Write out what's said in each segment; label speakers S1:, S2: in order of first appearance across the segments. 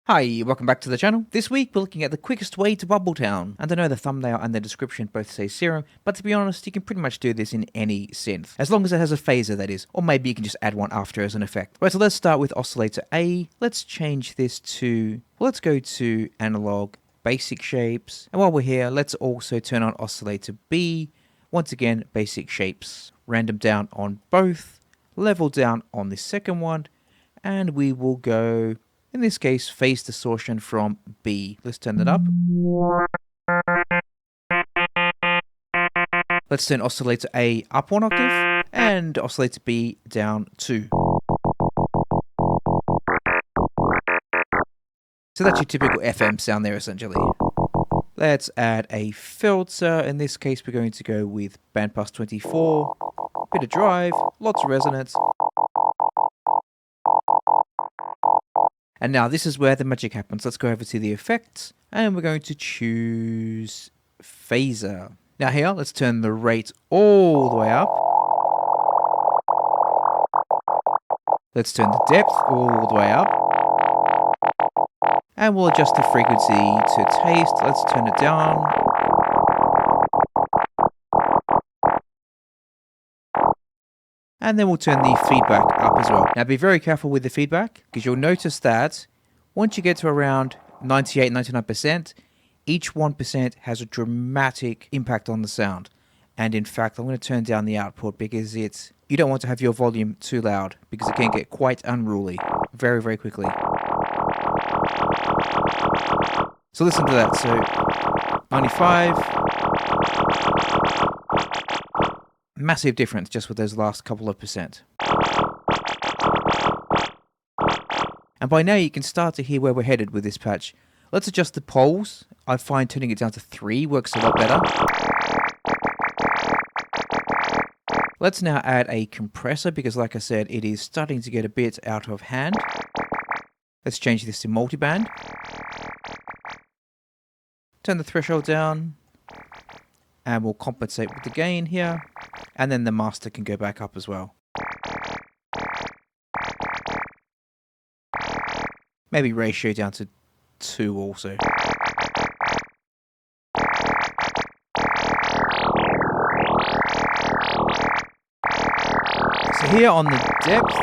S1: Hi, welcome back to the channel. This week we're looking at the quickest way to Bubble Town. And I know the thumbnail and the description both say Serum, but to be honest, you can pretty much do this in any synth. As long as it has a phaser, that is. Or maybe you can just add one after as an effect. Right, so let's start with Oscillator A. Let's change this to, let's go to Analog, Basic Shapes. And while we're here, let's also turn on Oscillator B. Once again, Basic Shapes. Random down on both. Level down on the second one. And we will go, in this case, phase distortion from B. Let's turn that up. Let's turn Oscillator A up one octave and Oscillator B down 2. So that's your typical FM sound there, essentially. Let's add a filter. In this case, we're going to go with Bandpass 24. Bit of drive, lots of resonance. And now this is where the magic happens. Let's go over to the effects and we're going to choose phaser. Now here, let's turn the rate all the way up. Let's turn the depth all the way up. And we'll adjust the frequency to taste. Let's turn it down. And then we'll turn the feedback up as well. Now be very careful with the feedback, because you'll notice that once you get to around 98, 99%, each 1% has a dramatic impact on the sound. And in fact, I'm going to turn down the output because you don't want to have your volume too loud, because it can get quite unruly very, very quickly. So listen to that. So 95. Massive difference just with those last couple of percent. And by now you can start to hear where we're headed with this patch. Let's adjust the poles. I find turning it down to 3 works a lot better. Let's now add a compressor because, like I said, it is starting to get a bit out of hand. Let's change this to multiband. Turn the threshold down. And we'll compensate with the gain here. And then the master can go back up as well. Maybe ratio down to 2 also. So here on the depth,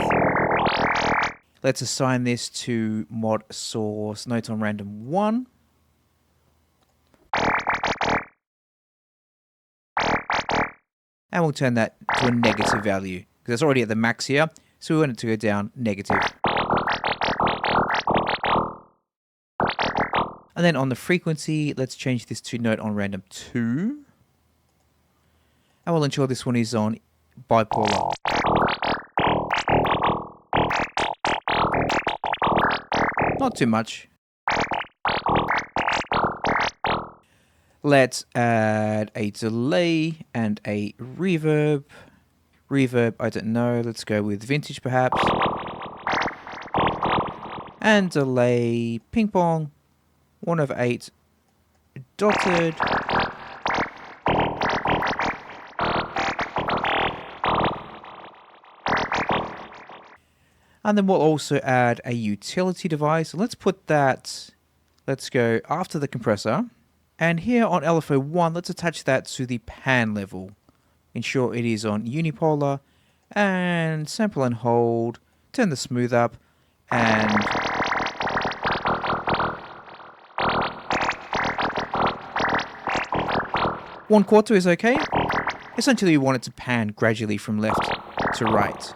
S1: let's assign this to mod source note on random 1. And we'll turn that to a negative value, because it's already at the max here, so we want it to go down negative. And then on the frequency, let's change this to note on random 2. And we'll ensure this one is on bipolar. Not too much. Let's add a delay and a reverb. Reverb, I don't know. Let's go with vintage perhaps. And delay, ping pong, 1/8 dotted. And then we'll also add a utility device. Let's put that, let's go after the compressor. And here on LFO 1, let's attach that to the pan level. Ensure it is on unipolar. And sample and hold. Turn the smooth up. And one quarter is okay. Essentially, we want it to pan gradually from left to right.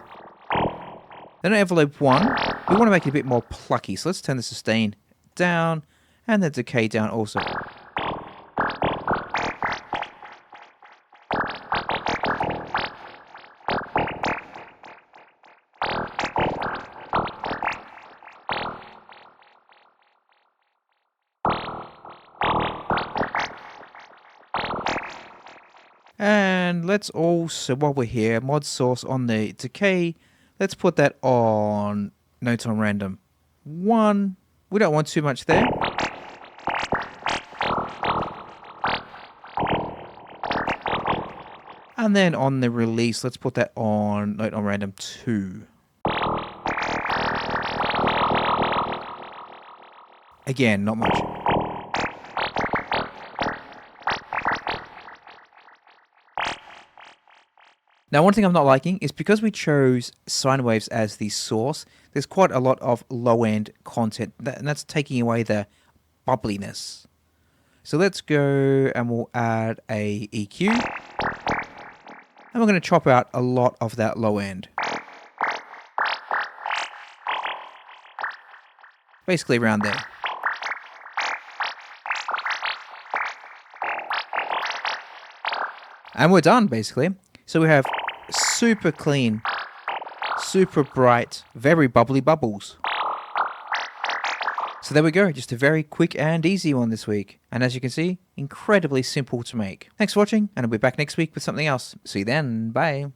S1: Then on envelope 1, we want to make it a bit more plucky. So let's turn the sustain down. And the decay down also. And let's also, while we're here, mod source on the decay, let's put that on note on random 1. We don't want too much there. And then on the release, let's put that on note on random 2. Again, not much. Now, one thing I'm not liking is because we chose sine waves as the source, there's quite a lot of low-end content, and that's taking away the bubbliness. So let's go and we'll add a EQ. And we're going to chop out a lot of that low end. Basically around there. And we're done, basically. So we have super clean, super bright, very bubbly bubbles. So there we go, just a very quick and easy one this week. And as you can see, incredibly simple to make. Thanks for watching, and I'll be back next week with something else. See you then, bye.